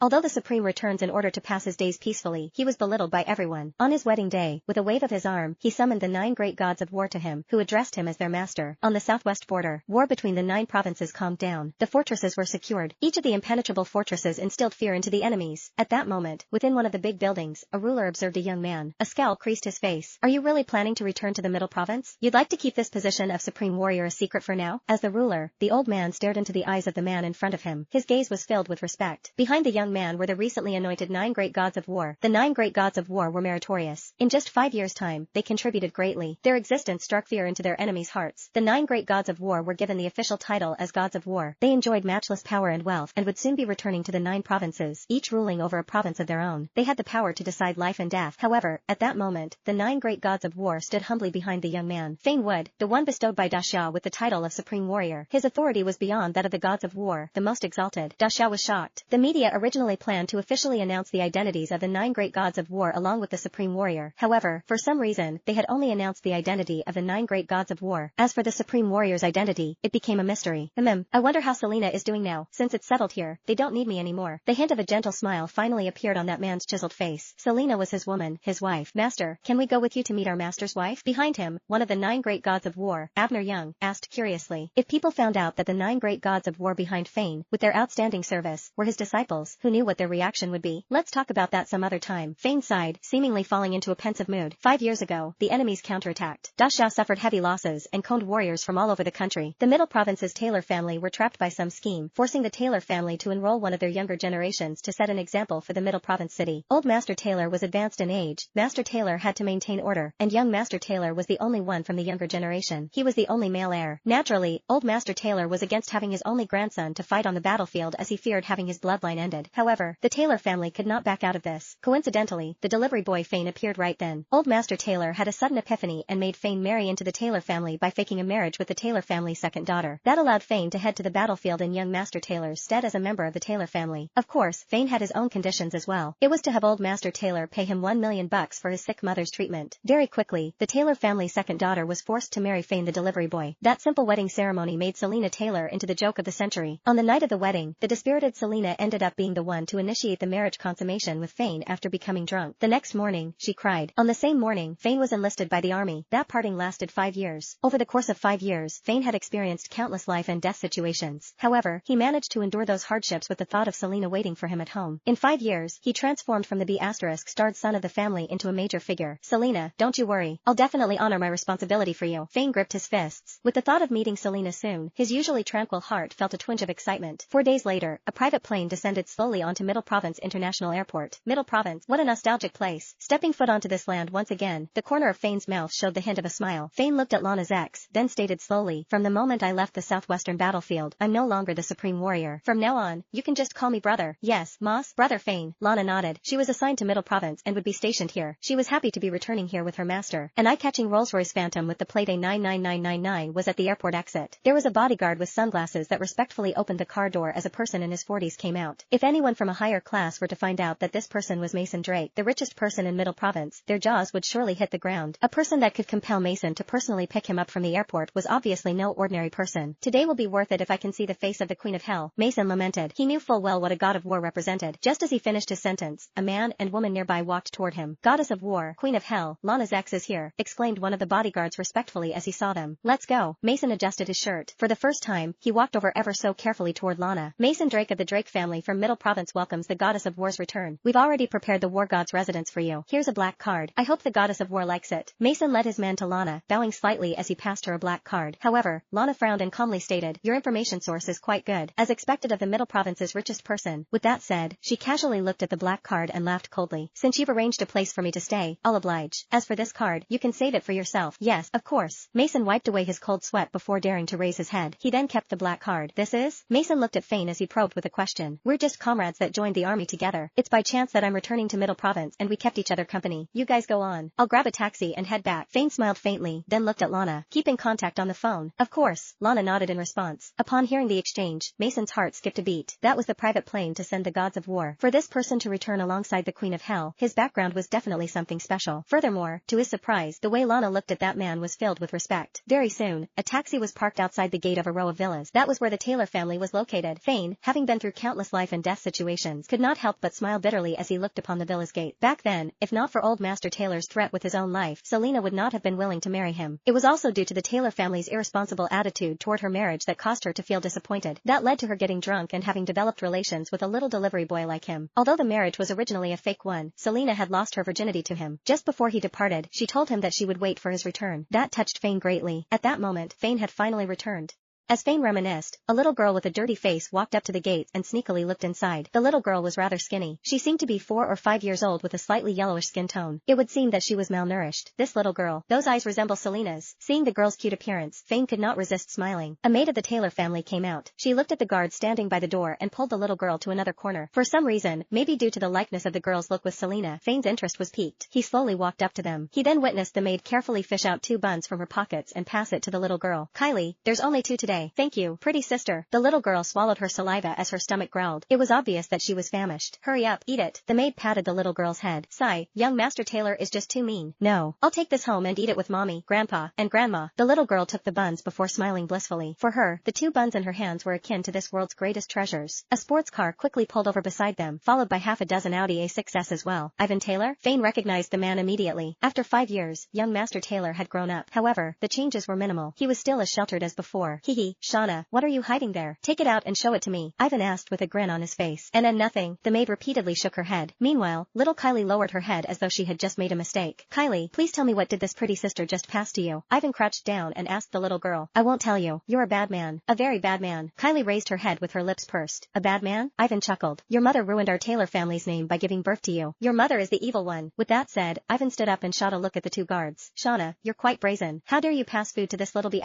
Although the Supreme returns in order to pass his days peacefully, he was belittled by everyone. On his wedding day, with a wave of his arm, he summoned the 9 great gods of war to him, who addressed him as their master. On the southwest border, war between the 9 provinces calmed down. The fortresses were secured. Each of the impenetrable fortresses instilled fear into the enemies. At that moment, within one of the big buildings, a ruler observed a young man. A scowl creased his face. Are you really planning to return to the middle province? You'd like to keep this position of supreme warrior a secret for now? As the ruler, the old man stared into the eyes of the man in front of him. His gaze was filled with respect. Behind the young man were the recently anointed 9 great gods of war. The 9 great gods of war were meritorious. In just 5 years' time, they contributed greatly. Their existence struck fear into their enemies' hearts. The 9 great gods of war were given the official title as gods of war. They enjoyed matchless power and wealth and would soon be returning to the 9 provinces, each ruling over a province of their own. They had the power to decide life and death. However, at that moment, the 9 great gods of war stood humbly behind the young man. Fane Wood, the one bestowed by Dasha with the title of supreme warrior. His authority was beyond that of the gods of war, the most exalted. Dasha was shocked. The media originally planned to officially announce the identities of the 9 great gods of war along with the supreme warrior. However, for some reason, they had only announced the identity of the 9 great gods of war. As for the supreme warrior's identity, it became a mystery. I wonder how Selena is doing now. Since it's settled here, they don't need me anymore. The hint of a gentle smile finally appeared on that man's chiseled face. Selena was his woman, his wife. Master, can we go with you to meet our master's wife? Behind him, one of the 9 great gods of war, Abner Young, asked curiously. If people found out that the 9 great gods of war behind Fane, with their outstanding service, were his disciples, who knew what their reaction would be? Let's talk about that some other time. Fane sighed, seemingly falling into a pensive mood. 5 years ago, the enemies counterattacked. Dasha suffered heavy losses and coned warriors from all over the country. The Middle Province's Taylor family were trapped by some scheme, forcing the Taylor family to enroll one of their younger generations to set an example for the Middle Province city. Old Master Taylor was advanced in age. Master Taylor had to maintain order, and young Master Taylor was the only one from the younger generation. He was the only male heir. Naturally, old Master Taylor was against having his only grandson to fight on the battlefield as he feared having his bloodline ended. However, the Taylor family could not back out of this. Coincidentally, the delivery boy Fane appeared right then. Old Master Taylor had a sudden epiphany and made Fane marry into the Taylor family by faking a marriage with the Taylor family's second daughter. That allowed Fane to head to the battlefield in young Master Taylor's stead as a member of the Taylor family. Of course, Fane had his own conditions as well. It was to have old Master Taylor pay him $1 million for his sick mother's treatment. Very quickly, the Taylor family's second daughter was forced to marry Fane the delivery boy. That simple wedding ceremony made Selena Taylor into the joke of the century. On the night of the wedding, the dispirited Selena ended up being the one to initiate the marriage consummation with Fane after becoming drunk. The next morning, she cried. On the same morning, Fane was enlisted by the army. That parting lasted 5 years. Over the course of 5 years, Fane had experienced countless life and death situations. However, he managed to endure those hardships with the thought of Selena waiting for him at home. In 5 years, he transformed from the B***starred son of the family into a major figure. Selena, don't you worry. I'll definitely honor my responsibility for you. Fane gripped his fists. With the thought of meeting Selena soon, his usually tranquil heart felt a twinge of excitement. 4 days later, a private plane descended slowly onto Middle Province International Airport. Middle Province, what a nostalgic place. Stepping foot onto this land once again, the corner of Fane's mouth showed the hint of a smile. Fane looked at Lana's ex, then stated slowly, from the moment I left the southwestern battlefield, I'm no longer the supreme warrior. From now on, you can just call me brother. Yes, Moss, brother Fane. Lana nodded. She was assigned to Middle Province and would be stationed here. She was happy to be returning here with her master. An eye-catching Rolls-Royce Phantom with the plate A99999 was at the airport exit. There was a bodyguard with sunglasses that respectfully opened the car door as a person in his 40s came out. If anyone from a higher class were to find out that this person was Mason Drake, the richest person in Middle Province, their jaws would surely hit the ground. A person that could compel Mason to personally pick him up from the airport was obviously no ordinary person. Today will be worth it if I can see the face of the Queen of Hell, Mason lamented. He knew full well what a god of war represented. Just as he finished his sentence, a man and woman nearby walked toward him. Goddess of war, Queen of Hell, Lana's ex is here, exclaimed one of the bodyguards respectfully as he saw them. Let's go. Mason adjusted his shirt. For the first time, he walked over ever so carefully toward Lana. Mason Drake of the Drake family from Middle Province welcomes the Goddess of War's return. We've already prepared the War God's residence for you. Here's a black card. I hope the Goddess of War likes it. Mason led his man to Lana, bowing slightly as he passed her a black card. However, Lana frowned and calmly stated, your information source is quite good, as expected of the Middle Province's richest person. With that said, she casually looked at the black card and laughed coldly. Since you've arranged a place for me to stay, I'll oblige. As for this card, you can save it for yourself. Yes, of course. Mason wiped away his cold sweat before daring to raise his head. He then kept the black card. This is? Mason looked at Fane as he probed with a question. We're just comrades that joined the army together. It's by chance that I'm returning to Middle Province and we kept each other company. You guys go on. I'll grab a taxi and head back. Fane smiled faintly, then looked at Lana. Keep in contact on the phone. Of course. Lana nodded in response. Upon hearing the exchange, Mason's heart skipped a beat. That was the private plane to send the gods of war. For this person to return alongside the Queen of Hell, his background was definitely something special. Furthermore, to his surprise, the way Lana looked at that man was filled with respect. Very soon, a taxi was parked outside the gate of a row of villas. That was where the Taylor family was located. Fane, having been through countless life and death situations, could not help but smile bitterly as he looked upon the villa's gate. Back then, if not for old Master Taylor's threat with his own life, Selina would not have been willing to marry him. It was also due to the Taylor family's irresponsible attitude toward her marriage that caused her to feel disappointed. That led to her getting drunk and having developed relations with a little delivery boy like him. Although the marriage was originally a fake one, Selina had lost her virginity to him. Just before he departed, she told him that she would wait for his return. That touched Fane greatly. At that moment, Fane had finally returned. As Fane reminisced, a little girl with a dirty face walked up to the gate and sneakily looked inside. The little girl was rather skinny. She seemed to be 4 or 5 years old with a slightly yellowish skin tone. It would seem that she was malnourished. This little girl, those eyes resemble Selina's. Seeing the girl's cute appearance, Fane could not resist smiling. A maid of the Taylor family came out. She looked at the guard standing by the door and pulled the little girl to another corner. For some reason, maybe due to the likeness of the girl's look with Selina, Fane's interest was piqued. He slowly walked up to them. He then witnessed the maid carefully fish out 2 buns from her pockets and pass it to the little girl. "Kylie, there's only 2 today. Thank you, pretty sister." The little girl swallowed her saliva as her stomach growled. It was obvious that she was famished. "Hurry up, eat it." The maid patted the little girl's head. "Sigh, young Master Taylor is just too mean. No, I'll take this home and eat it with mommy, grandpa, and grandma." The little girl took the buns before smiling blissfully. For her, the 2 buns in her hands were akin to this world's greatest treasures. A sports car quickly pulled over beside them, followed by half a dozen Audi A6s as well. Ivan Taylor? Fane recognized the man immediately. After 5 years, young Master Taylor had grown up. However, the changes were minimal. He was still as sheltered as before. "Hee, Shauna, what are you hiding there? Take it out and show it to me," Ivan asked with a grin on his face. "And nothing." The maid repeatedly shook her head. Meanwhile, little Kylie lowered her head as though she had just made a mistake. "Kylie, please tell me, what did this pretty sister just pass to you?" Ivan crouched down and asked the little girl. "I won't tell you. You're a bad man. A very bad man." Kylie raised her head with her lips pursed. "A bad man?" Ivan chuckled. "Your mother ruined our Taylor family's name by giving birth to you. Your mother is the evil one." With that said, Ivan stood up and shot a look at the 2 guards. "Shauna, you're quite brazen. How dare you pass food to this little B*****?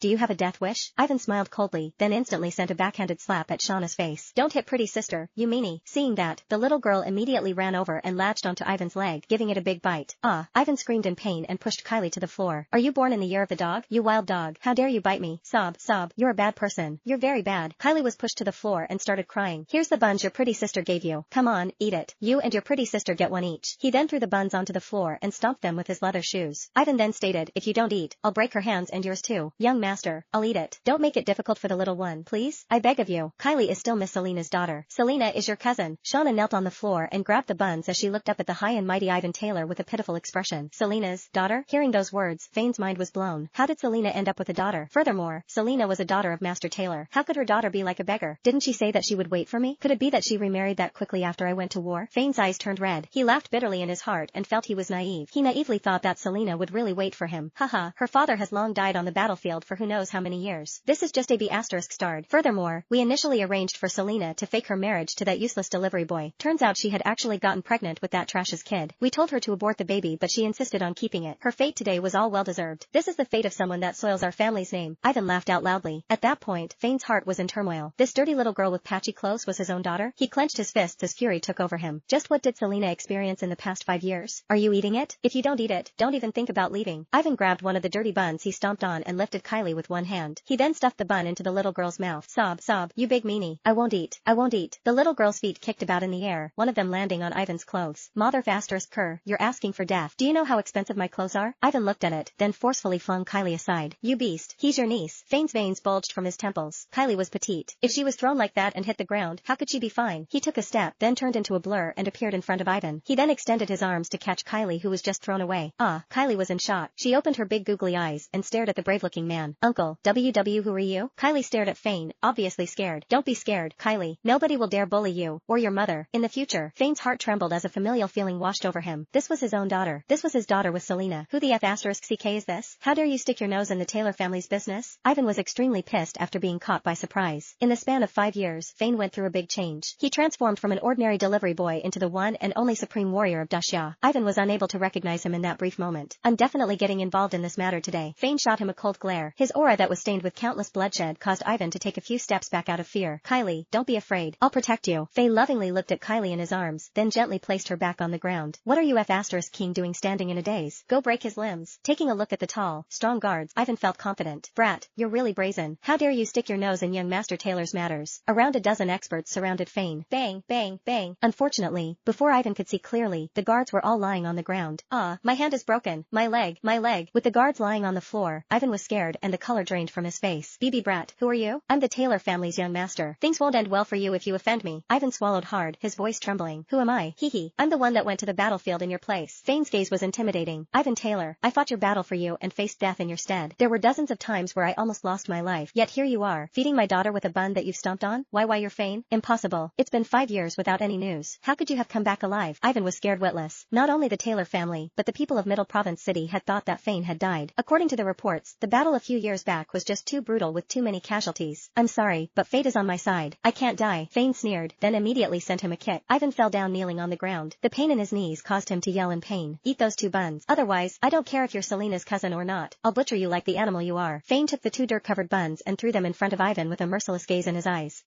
Do you have a death wish?" Ivan smiled coldly, then instantly sent a backhanded slap at Shauna's face. "Don't hit pretty sister, you meanie." Seeing that, the little girl immediately ran over and latched onto Ivan's leg, giving it a big bite. "Ah!" Ivan screamed in pain and pushed Kylie to the floor. "Are you born in the year of the dog? You wild dog. How dare you bite me? Sob, sob. You're a bad person. You're very bad." Kylie was pushed to the floor and started crying. "Here's the buns your pretty sister gave you. Come on, eat it. You and your pretty sister get one each." He then threw the buns onto the floor and stomped them with his leather shoes. Ivan then stated, "If you don't eat, I'll break her hands and yours too. Young master, I'll eat it. Don't make it difficult for the little one, please. I beg of you." Kylie is still Miss Selina's daughter. "Selina is your cousin." Shauna knelt on the floor and grabbed the buns as she looked up at the high and mighty Ivan Taylor with a pitiful expression. "Selina's daughter?" Hearing those words, Fane's mind was blown. How did Selina end up with a daughter? Furthermore, Selina was a daughter of Master Taylor. How could her daughter be like a beggar? Didn't she say that she would wait for me? Could it be that she remarried that quickly after I went to war? Fane's eyes turned red. He laughed bitterly in his heart and felt he was naive. He naively thought that Selina would really wait for him. Haha, her father has long died on the battlefield for who knows how many years. This is just a B*****. Furthermore, we initially arranged for Selina to fake her marriage to that useless delivery boy. Turns out she had actually gotten pregnant with that trash's kid. We told her to abort the baby, but she insisted on keeping it. Her fate today was all well deserved. This is the fate of someone that soils our family's name. Ivan laughed out loudly. At that point, Fane's heart was in turmoil. This dirty little girl with patchy clothes was his own daughter? He clenched his fists as fury took over him. Just what did Selina experience in the past 5 years? "Are you eating it? If you don't eat it, don't even think about leaving." Ivan grabbed one of the dirty buns he stomped on and lifted Kylie with one hand. He then stuffed the bun into the little girl's mouth. "Sob, sob, you big meanie. I won't eat. I won't eat." The little girl's feet kicked about in the air, one of them landing on Ivan's clothes. "Mother *****, you're asking for death. Do you know how expensive my clothes are?" Ivan looked at it, then forcefully flung Kylie aside. "You beast, he's your niece." Fane's veins bulged from his temples. Kylie was petite. If she was thrown like that and hit the ground, how could she be fine? He took a step, then turned into a blur and appeared in front of Ivan. He then extended his arms to catch Kylie, who was just thrown away. Kylie was in shock. She opened her big googly eyes and stared at the brave-looking man. "Uncle, who are you?" Kylie stared at Fane, obviously scared. "Don't be scared, Kylie. Nobody will dare bully you, or your mother, in the future." Fane's heart trembled as a familial feeling washed over him. This was his own daughter. This was his daughter with Selina. Who the *****ck is this? How dare you stick your nose in the Taylor family's business? Ivan was extremely pissed after being caught by surprise. In the span of 5 years, Fane went through a big change. He transformed from an ordinary delivery boy into the one and only supreme warrior of Dashya. Ivan was unable to recognize him in that brief moment. "I'm definitely getting involved in this matter today." Fane shot him a cold glare. His aura that was stained with countless bloodshed caused Ivan to take a few steps back out of fear. "Kylie, don't be afraid. I'll protect you." Fane lovingly looked at Kylie in his arms, then gently placed her back on the ground. "What are you ****king doing standing in a daze? Go break his limbs." Taking a look at the tall, strong guards, Ivan felt confident. "Brat, you're really brazen. How dare you stick your nose in young Master Taylor's matters?" Around a dozen experts surrounded Fane. Bang, bang, bang. Unfortunately, before Ivan could see clearly, the guards were all lying on the ground. My hand is broken. My leg. With the guards lying on the floor, Ivan was scared and the color drained from from his face. BB Brat, who are you? I'm the Taylor family's young master. Things won't end well for you if you offend me. Ivan swallowed hard, his voice trembling. Who am I? Hee hee. I'm the one that went to the battlefield in your place. Fane's gaze was intimidating. Ivan Taylor, I fought your battle for you and faced death in your stead. There were dozens of times where I almost lost my life. Yet here you are, feeding my daughter with a bun that you've stomped on? Why you're Fane? Impossible. It's been 5 years without any news. How could you have come back alive? Ivan was scared witless. Not only the Taylor family, but the people of Middle Province City had thought that Fane had died. According to the reports, the battle a few years back was just too brutal with too many casualties. I'm sorry, but fate is on my side. I can't die. Fane sneered, then immediately sent him a kick. Ivan fell down kneeling on the ground. The pain in his knees caused him to yell in pain. Eat those 2 buns. Otherwise, I don't care if you're Selena's cousin or not. I'll butcher you like the animal you are. Fane took the 2 dirt-covered buns and threw them in front of Ivan with a merciless gaze in his eyes.